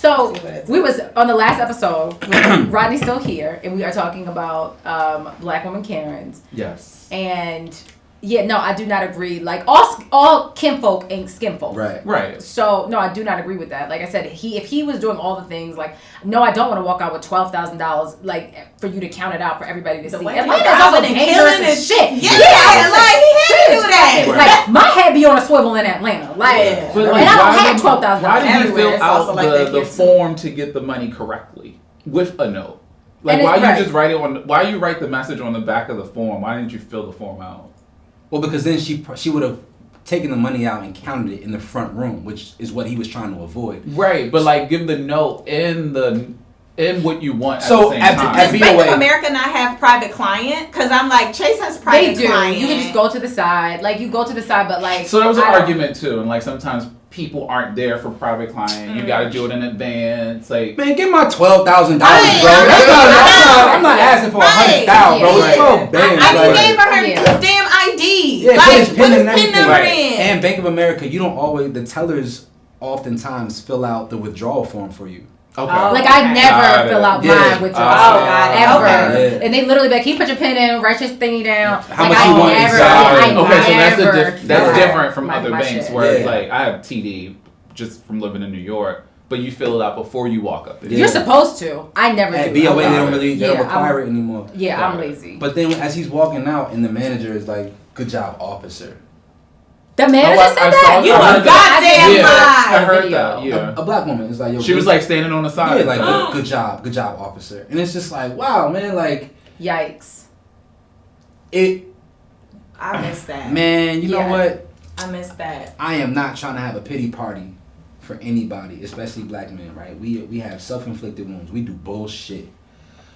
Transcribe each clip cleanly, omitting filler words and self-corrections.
So we was on the last episode. Rodney's still here, and we are talking about black woman Karens. Yes. And yeah, no, I do not agree. Like all kinfolk ain't skinfolk. Right. So no, I do not agree with that. Like I said, if he was doing all the things, like no, I don't want to walk out with $12,000, like for you to count it out for everybody to see. Atlanta's also dangerous as shit. Yeah, like he had to do that. Like my head be on a swivel in Atlanta. Like, but and I don't have $12,000. Why did you fill out like the form to get the money correctly with a note? Like why you just write it on? Why you write the message on the back of the form? Why didn't you fill the form out? Well, because then she would have taken the money out and counted it in the front room, which is what he was trying to avoid. Right, but like give the note in what you want. So at the same time. Does Bank of America not have private client? Because I'm like Chase has private client. You can just go to the side, like you go to the side, but like so that was an argument too, and like sometimes people aren't there for private client. You got to do it in advance. Like man, get my $12,000, bro. I'm not asking for $100,000, bro. It's 12 bands. I gave her his damn ID. Yeah, like, put his pin and everything. number in. And Bank of America, you don't always. The tellers oftentimes fill out the withdrawal form for you. Okay. Like I never fill out mine withdrawal ever, and they literally be like, "Can you put your pen in, write your thingy down?" How much you want? Okay, so that's different from other banks, where it's like I have TD just from living in New York, but you fill it out before you walk up there. You're supposed to. I never do. At BOA, they don't require it anymore. Yeah, I'm lazy. But then as he's walking out, and the manager is like, "Good job, officer." The manager said that? You a goddamn lie. I heard that. Yeah. A black woman is like, yo. She was like standing on the side. Yeah, like, good job, officer. And it's just like, wow, man, like. Yikes. I missed that. Man, you know what? I missed that. I am not trying to have a pity party for anybody, especially black men, right? We have self-inflicted wounds. We do bullshit.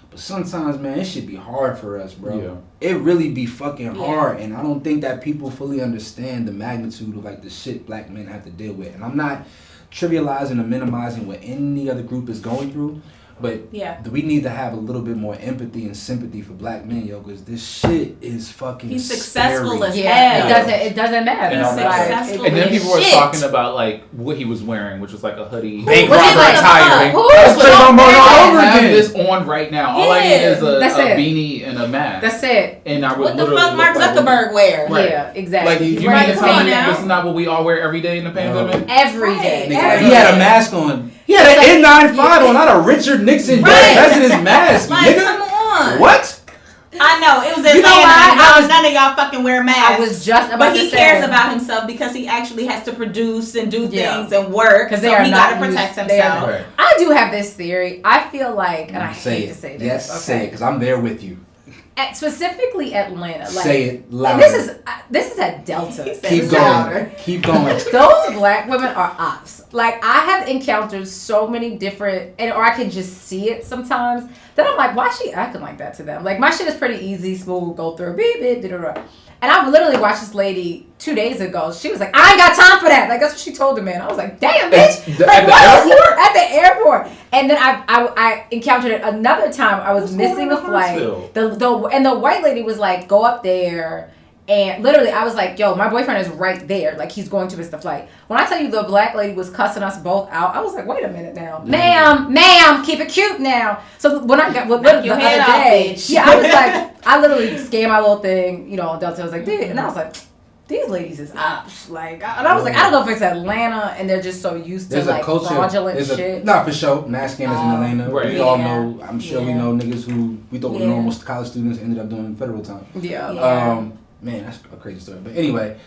But sometimes, man, it should be hard for us, bro. Yeah. It really be fucking hard. And I don't think that people fully understand the magnitude of, like, the shit black men have to deal with. And I'm not trivializing or minimizing what any other group is going through. But we need to have a little bit more empathy and sympathy for black men, yo, because this shit is fucking He's successful as hell. It doesn't matter. And then people were talking about like what he was wearing, which was like a hoodie. Bank robber attire. I have this on right now. All I need is a beanie and a mask. That's it. And I would what the fuck Mark Zuckerberg wear? Right. Yeah, exactly. Like you mean to tell me this is not what we all wear every day in the pandemic? Every day. He had a mask on. He had an N95 on, not a Richard Nixon. That's in his mask, like, nigga. Come on. What? I know it was Atlanta. You know why? None of y'all fucking wear masks. I was just about but to he say. cares about himself because he actually has to produce and do things and work. Because so he got to protect himself. Right. I do have this theory. I feel like, and I hate to say this. Yes, say it, because I'm there with you. Specifically Atlanta. Like, say it loud. This is at Delta. Keep going. Those black women are ops. Like I have encountered so many different, or I can just see it sometimes. That I'm like, why is she acting like that to them? Like my shit is pretty easy, smooth, go through, beep, beep, da-da-da. And I literally watched this lady 2 days ago. She was like, I ain't got time for that. Like that's what she told the man. I was like, damn, bitch. At the airport? At the airport. And then I encountered it another time. I was missing a flight. And the white lady was like, go up there. And literally, I was like, yo, my boyfriend is right there. Like, he's going to miss the flight. When I tell you the black lady was cussing us both out, I was like, wait a minute now. Ma'am, keep it cute now. So when I got the other day, I was like, I literally scanned my little thing, on Delta. I was like, dude. And I was like, these ladies is ops. Like, and I was like, I don't know if it's Atlanta and they're just so used to like fraudulent shit. Not for sure. Mass scammers in Atlanta. Right. We all know. I'm sure we know niggas who we thought were normal college students ended up doing federal time. Yeah. Man, that's a crazy story. But anyway,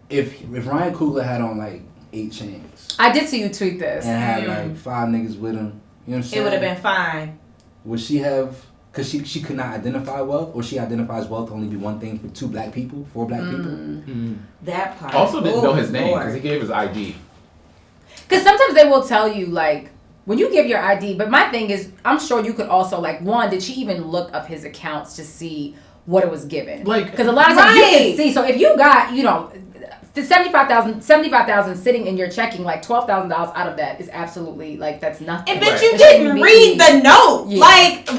if Ryan Coogler had on like 8 chains. I did see you tweet this. And had like 5 niggas with him. You know what I'm saying? It would have been fine. Would she have, because she could not identify wealth, or she identifies wealth to only be one thing for 2 black people, 4 black people? Mm-hmm. That part. Also didn't know his name because he gave his ID. Because sometimes they will tell you like, when you give your ID, but my thing is, I'm sure you could also like, one, did she even look up his accounts to see what it was given? Like, because a lot of times you can see. So if you got, the $75,000 sitting in your checking, like $12,000 out of that is absolutely like that's nothing. And but you didn't read the note. Yeah. Like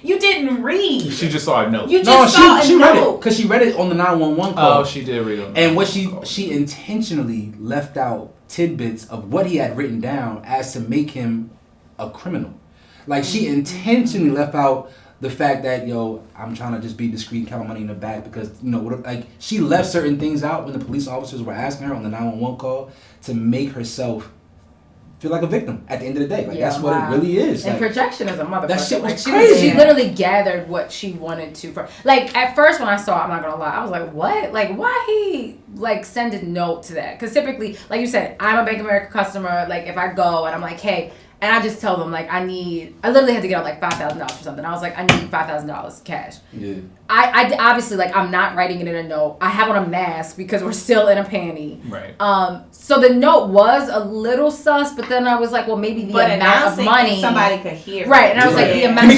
you didn't read. She just saw a note. You just saw a note. Read it because she read it on the 911 call. Oh, she did read it. And what she intentionally left out tidbits of what he had written down as to make him a criminal. Like, she intentionally left out the fact that, I'm trying to just be discreet and count my money in the back because, like, she left certain things out when the police officers were asking her on the 911 call to make herself feel like a victim at the end of the day. Like, that's what it really is. And like, projection is a motherfucker. That shit was crazy. She literally gathered what she wanted to. Like, at first when I saw it, I'm not going to lie, I was like, what? Like, why he, like, send a note to that? Because typically, like you said, I'm a Bank of America customer. Like, if I go and I'm like, hey, and I just tell them, like, I literally had to get out, like, $5,000 for something. I was like, I need $5,000 cash. Yeah. I obviously, like, I'm not writing it in a note. I have on a mask because we're still in a panty. Right. So the note was a little sus, but then I was like, well, maybe the amount of money. Somebody could hear. Right. And I was like, the amount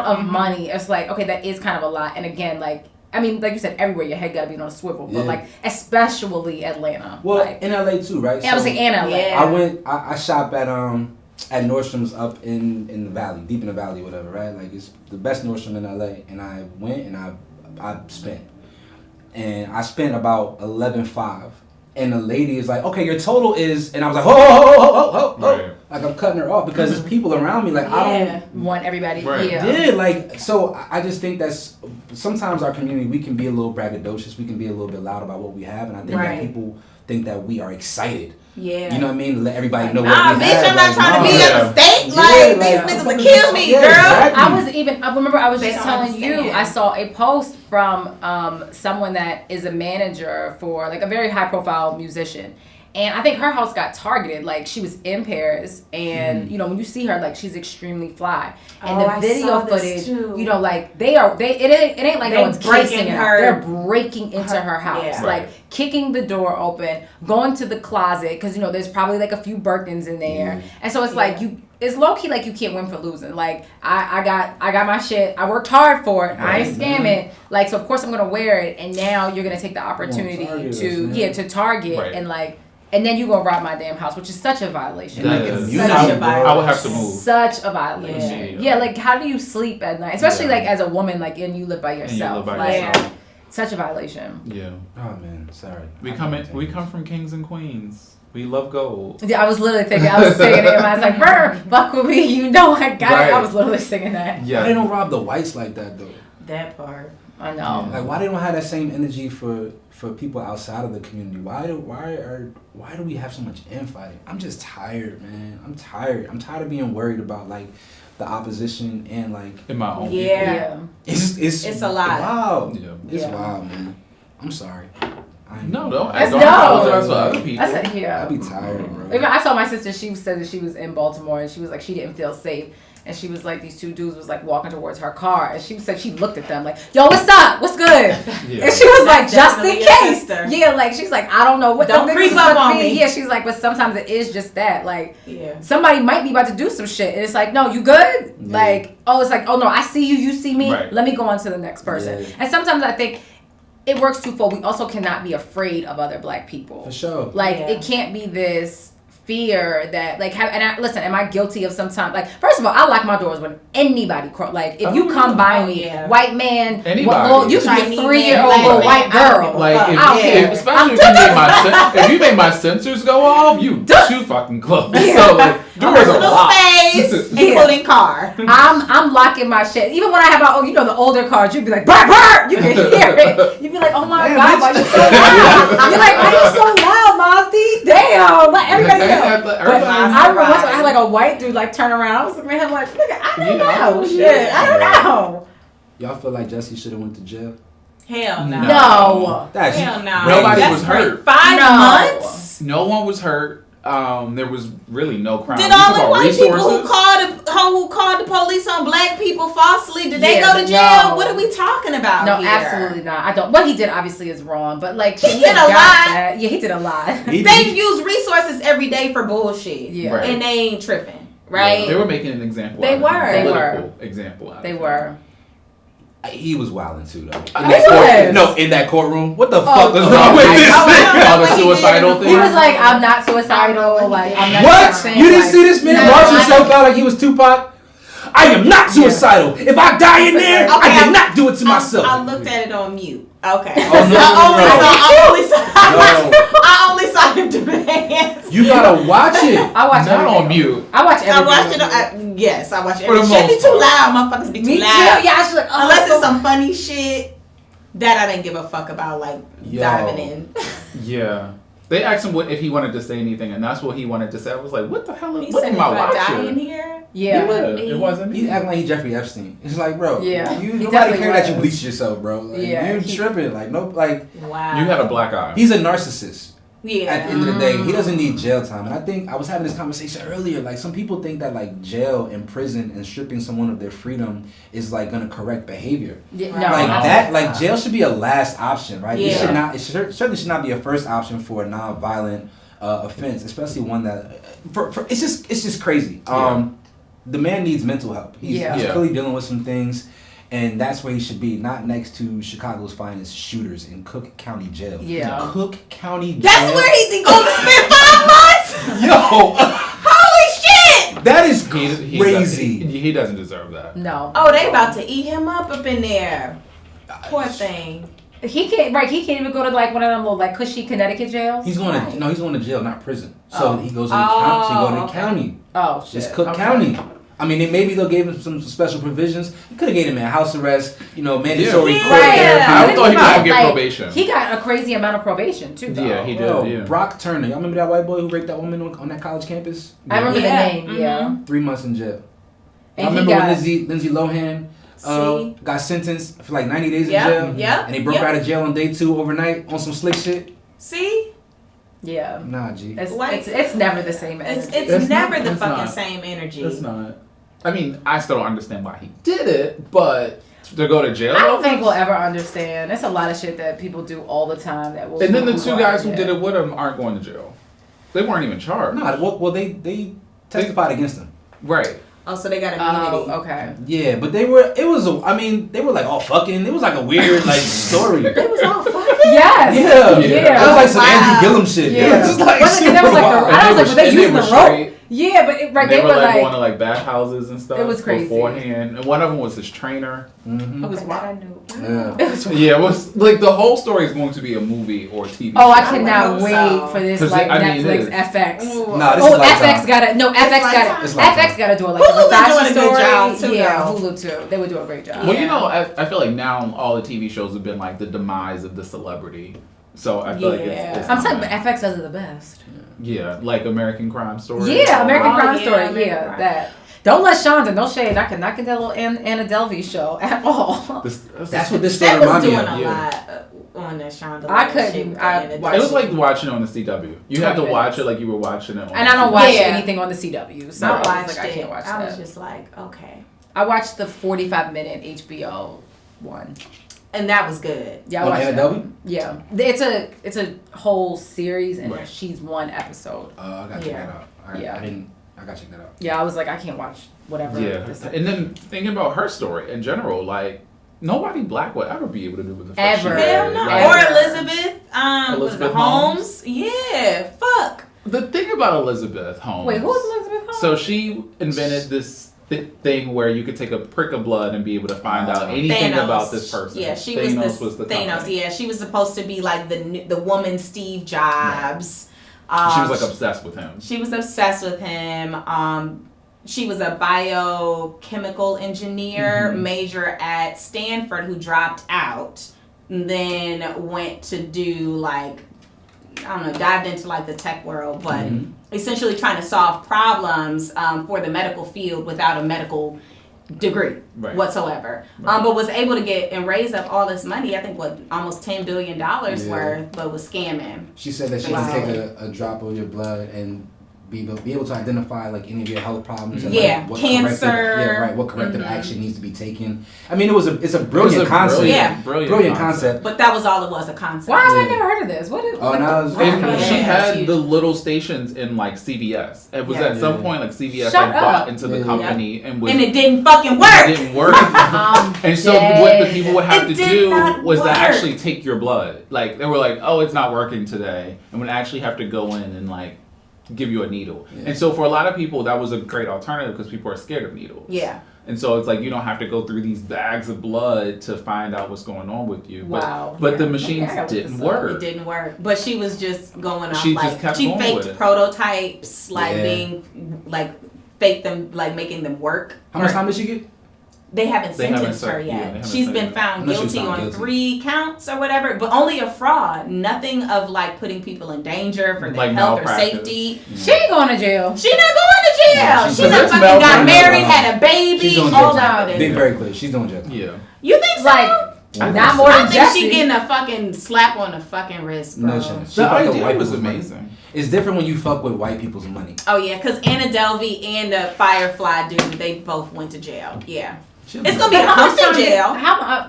of money, it's like, okay, that is kind of a lot. And again, like, I mean, like you said, everywhere your head gotta be on a swivel, but like especially Atlanta. Well, like, in LA too, right? Yeah, I was like in LA. Yeah. I shop at Nordstrom's up in the valley, deep in the valley, whatever, right? Like, it's the best Nordstrom in LA, and I went and I spent about $11,500. And the lady is like, okay, your total is, and I was like, ho. Right. Like, I'm cutting her off because there's people around me. Like, I don't want everybody. Right. Yeah. Like, so I just think that's sometimes our community, we can be a little braggadocious. We can be a little bit loud about what we have. And I think that people think that we are excited. Yeah. You know what I mean? Let everybody know what we have. Bitch, I'm not trying to be a mistake. Like, these niggas will kill me, girl. Exactly. I remember I was just telling you, I saw a post from someone that is a manager for, like, a very high profile musician. And I think her house got targeted. Like, she was in Paris, and when you see her, like, she's extremely fly. And the video footage, like, it ain't like no one's breaking her. They're breaking into her house, like kicking the door open, going to the closet because there's probably like a few Birkins in there, and so it's like it's low key like you can't win for losing. Like, I got my shit. I worked hard for it. I ain't scamming. Like, so of course I'm gonna wear it, and now you're gonna take the opportunity to target and like. And then you gonna rob my damn house, which is such a violation. I would have to move. Such a violation. Yeah, like, how do you sleep at night? Especially like as a woman, like, and you live by yourself. Such a violation. Yeah. Oh man, sorry. We come from kings and queens. We love gold. Yeah, I was literally thinking. I was singing it, and I was like, "Brr, fuck with me, I got it." I was literally singing that. Yeah. Why they don't rob the whites like that though? That part. I know. Like, why they don't have that same energy for people outside of the community? Why do we have so much infighting? I'm just tired, man. I'm tired of being worried about, like, the opposition and, like, in my own people. It's a lot. Wow. Yeah. It's wild, man. I'm sorry. Don't apologize for other people. I'd be tired, bro. Even I saw my sister. She said that she was in Baltimore, and she was like, she didn't feel safe. And she was like, these two dudes was like walking towards her car, and she said she looked at them like, "Yo, what's up? What's good?" Yeah. And she was like, "Just in case." Yeah, like, she's like, "I don't know what don't creep up on me." Yeah, she's like, but sometimes it is just that. Like, somebody might be about to do some shit, and it's like, "No, you good?" Yeah. Like, oh, it's like, "Oh no, I see you, you see me. Right. Let me go on to the next person." Yeah. And sometimes I think it works twofold. We also cannot be afraid of other black people. For sure. Like, it can't be this fear that, like, listen, am I guilty of sometimes, like, first of all, I lock my doors when anybody like, if you come by me, white man, you can be a 3-year-old little white girl, like, especially if you make my sensors go off, you too fucking close. So, like, doors are locked, space, including car. I'm locking my shit. Even when I have the older cars, you'd be like, "Brr, brr!" You can hear it. You'd be like, "Oh my god, why you so loud?" You're like, "Why you so loud, Mozzie? Damn!" Like, everybody. I remember once I had like a white dude like turn around. I was looking at him like, "Nigga, I don't know. Shit, I don't know." Y'all feel like Jesse should have went to jail? Hell no. No. Hell no. Nobody was hurt. 5 months? No one was hurt. There was really no crime. Did all the white people who called the police on black people falsely, did they go to jail? No. What are we talking about No, here? Absolutely not. I don't. What he did obviously is wrong, but like he did a lot. Yeah, he did a lot. They use resources every day for bullshit. Yeah. Right. And they ain't tripping. Right? Yeah, they were making an example. They were. Example out of They were. He was wilding too, though. In that courtroom. What the fuck was wrong with this nigga? All the suicidal thing. He was like, "I'm not suicidal." Like, I'm not. What? You didn't see this man march himself out like he was Tupac? I am not suicidal. If I die in there, I did not do it to myself. I looked at it on mute. Okay. Oh, no. I only saw him dance. You gotta watch it. I watch not on mute. I watch everything. I watch it. Yes, I watch it. For the It shouldn't be most too part. loud. Motherfuckers be too Me loud. too. Yeah, I should like. Unless it's some funny shit that I didn't give a fuck about, like Yo. diving in. Yeah. They asked him if he wanted to say anything, and that's what he wanted to say. I was like, what the hell? He What said am if I I die in watching? here, Yeah. It wasn't me. He's acting like he's Jeffrey Epstein. It's like, bro, Yeah, he nobody definitely care that you was. bleached yourself, bro. Like, Yeah, you're he- tripping. Like, no, like, wow. You had a black eye. he's a narcissist. Yeah. At the end of the day, he doesn't need jail time. And I think I was having this conversation earlier. Like, some people think that like jail and prison and stripping someone of their freedom is like gonna correct behavior. Yeah, no, Like no. that, like jail should be a last option, right? It Yeah. should not. It certainly should not be a first option for a non-violent offense, especially one that. For it's just crazy. The man needs mental help. He's clearly dealing with some things, and that's where he should be, not next to Chicago's finest shooters in Cook County Jail. Yeah. Cook County Jail. That's where he's going to spend 5 months. Yo, Holy shit! that is He crazy. he doesn't deserve that. No. Oh, they about to eat him up in there. Poor thing. He can't. Right. He can't even go to like one of them little like cushy Connecticut jails. He's going Right. to he's going to jail, not prison. So Oh. he goes to the county. So he go to the okay. county. Oh shit. It's Cook Okay. County. I mean, maybe they'll give him some special provisions. You could have gave him a house arrest, mandatory Yeah. court Right. therapy. I thought he was Like, gonna get probation. He got a crazy amount of probation too. Though. Yeah, he did. Bro, Yeah. Brock Turner. Y'all remember that white boy who raped that woman on that college campus? I remember Yeah. the name. Yeah. 3 months in jail. And I he remember got- when Lindsay Lohan See? got sentenced for like 90 days Yep, in jail. yep, And he broke yep. out of jail on day 2 overnight on some slick shit. See? Yeah. Nah, G. It's never the same. It's energy. It's never not- the it's fucking not. same energy. It's not. I mean, I still don't understand why he did it, but to go to jail. I don't think we'll ever understand. There's a lot of shit that people do all the time that will. And then the 2 guys who did it with him aren't going to jail. They weren't even charged. Nah, well, they testified against him. Right. Oh, so they got immunity. Oh, okay. Yeah, but they were like all fucking. It was like a weird like story. It was all fucking. Yes. Yeah, Yeah. It was like some Wow. Andrew Gillum shit. Yeah. It was just like Wasn't it- that was like super the- wild. I was like, were they using the rope? straight. Yeah, but They they were were like like. going to like bathhouses and stuff. It was crazy. Beforehand, and one of them was his trainer. Mhm. It was That wild. I knew. Yeah. It was wild. Yeah, it was like the whole story is going to be a movie or a TV. Oh, I show. cannot hope wait so. for this 'Cause like I mean, it Netflix is. FX. Ooh. Nah, this Oh, is Lifetime. FX got it. No, FX got Lifetime. it. It's Lifetime. FX got to do it like a Hulu's been Versace doing a good story. job, too, Yeah, though. Hulu too. They would do a great job. Well, Yeah. I feel like now all the TV shows have been like the demise of the celebrity. So I feel like it's I'm telling you, time. FX does it the best. Yeah, like American Crime Story. Yeah, American Oh, Crime yeah, Story. American Yeah, Crime. that. Don't let Shonda, no shade. I cannot get that little Anna Delvey show at all. That's what this story That was reminded me doing of. a Yeah. lot on that Shonda. I Rhimes couldn't- shit with I Diana watched It was Jones. like watching it on the CW. You had to 20 watch minutes. it like you were watching it on And I don't watch Yeah. anything on the CW, so I I was watched like, I it. can't watch I was that. just like, okay, I watched the 45-minute HBO one. and that was good. Yeah, I Oh, watched Anna that. Delvey? Yeah, it's a whole series, and Right. she's one episode. I gotta check Yeah. that out. Yeah. I gotta check that out. Yeah, I was like, I can't watch whatever. Yeah, this is. and then thinking about her story in general, like nobody black would ever be able to do what the fuck she Ever. did. Hell no. Like, Or Elizabeth. Was Elizabeth it Holmes? Yeah. Fuck. the thing about Elizabeth Holmes. Wait, who's Elizabeth Holmes? So she invented this thing where you could take a prick of blood and be able to find out anything Thanos. about this person. Yeah, she Thanos was the Thanos. company. Yeah, she was supposed to be like the woman Steve Jobs. She was like obsessed with him. She was obsessed with him. She was a biochemical engineer, major at Stanford, who dropped out, and then went to do like, I don't know, dived into like the tech world, but essentially trying to solve problems for the medical field without a medical degree whatsoever. Right. But was able to get and raise up all this money, I think almost $10 billion worth, but was scamming. She said that she Wow. can take a drop of your blood and be able to identify like any of your health problems. And, Yeah, like, what cancer. what corrective action needs to be taken. I mean, it's a brilliant concept. Yeah. Brilliant concept. But that was all it was, a concept. Why have I Yeah. never heard of this? What? Oh, now it's- And Yeah. she had Huge. the little stations in like CVS. It was Yeah. at some point like CVS Shut had bought up. into the Yeah. company and was And it didn't fucking it work. didn't work. And so what the people would have It to did do not was to work. actually take your blood. Like they were like, oh, it's not working today, and would actually have to go in and like give you a needle. Yeah. And so for a lot of people, that was a great alternative because people are scared of needles. Yeah. And so it's like you don't have to go through these bags of blood to find out what's going on with you. Wow. But the machines didn't work. It didn't work. But she was just going off She like just kept she going with faked it. prototypes, like being like faked them, like making them work. How much time did she get? They haven't sentenced her yet. She's been found guilty on 3 counts or whatever, but only a fraud. Nothing of like putting people in danger for their health or safety. She ain't going to jail. She not going to jail. She done fucking got married, had a baby. All that. Being very clear, she's doing jail. Yeah. You think so? Like, not more than I think Jesse. she getting a fucking slap on the fucking wrist, bro. No chance. The idea was amazing. It's different when you fuck with white people's money. Oh yeah, because Anna Delvey and the Firefly dude, they both went to jail. Yeah. It's gonna be a month in jail.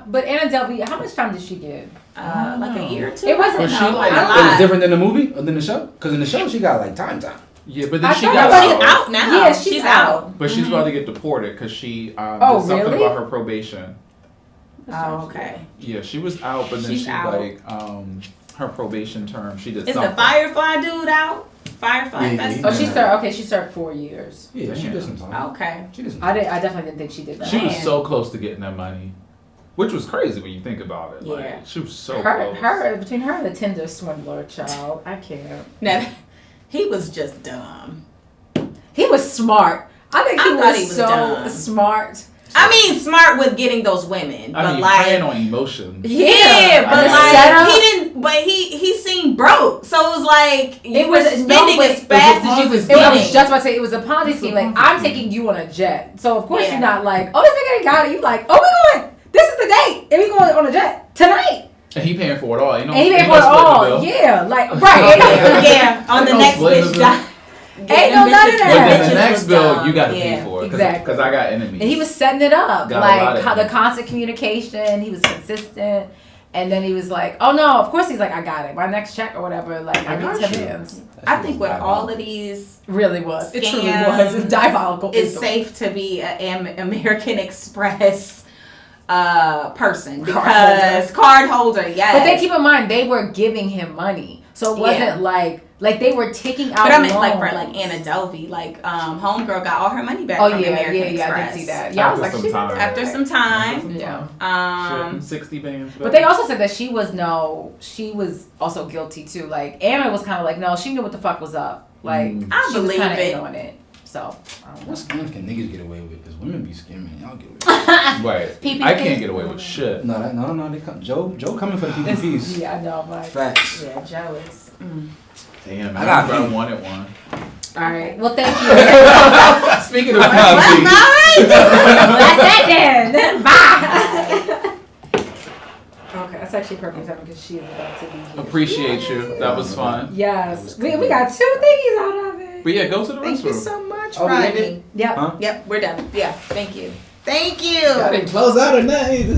But Anna Delvey, how much time did she get? Like a year or 2. It wasn't. Was she a like- lot. It was different than the movie or than the show? Because in the show, she got like time. Yeah, but then she thought got But she's out. out now. Yeah, she's out. But she's about to get deported because she did Oh, something really? about her probation. Oh, okay. Yeah, she was out, but then She's she out. like her probation term. She did Is something. the Firefly dude out? Firefly Yeah, Festival. Oh, she served. Okay, she served 4 years. Yeah, she did some time. Okay. She did some I definitely didn't think she did that. She was so close to getting that money, which was crazy when you think about it. Yeah. Like, she was so Her, close. between her and the Tinder swindler child, I can't. Now, he was just dumb. He was smart. I think he I thought was he was so dumb. smart. I mean, smart with getting those women, but I mean, like, playing on emotion. yeah, but Set up. like he didn't. But he seemed broke, so it was like It was spending as it fast was as you was Ponzi scheme. I was getting. just about to say it was a Ponzi scheme. Like, I'm taking you on a jet, so of course Yeah. you're not like, oh, this nigga ain't got it. You like, oh, we going. This is the date, and we going on a jet tonight. And he paying for it all. And he paid for it all. Yeah, like right. Yeah, on the No next splitting bitch the die. Ain't no none of But that. then the next bill, you got to pay Yeah, for it. exactly. Because I got enemies. And he was setting it up, Got a lot like of the it. constant communication. He was consistent, and then he was like, "Oh no, of course he's like, I got it. My next check or whatever, like I got need you. 10 M's." I think with all of these, Really was. It truly Scams. was. It's diabolical. it's safe to be an American Express person because card holder, yes. But then keep in mind, they were giving him money, so it wasn't like they were taking out. But I meant like for loans. like Anna Delvey, like homegirl got all her money back Oh from the yeah, American yeah, Express. I did see that. Yeah, I was like, After she some did time. that. After some time, Yeah. 60 bands. But they also said that she was also guilty too. Like Anna was kind of like, no, she knew what the fuck was up. Like I she was believe kinda it. in on it. So I don't know. What scams can niggas get away with? Because women be scamming. Y'all get away with Right. PPP. I can't get away with shit. it. No, they come. Joe coming for the PPPs. Yeah, I know. Like, Facts. yeah, Joe is. Damn, I got I beat. wanted one. all right. Well, thank you. Speaking of All Ponzi, right. That's that then. Bye. Okay, that's actually perfect time because she is about to be here. appreciate you. That was fun. Yes, we got 2 thingies out of it. But yeah, go to the Thank you restroom. so much, Oh, we did Rodney. Yep. Huh? Yep, we're done. Yeah, thank you. Thank you. Y'all didn't close out or nothing.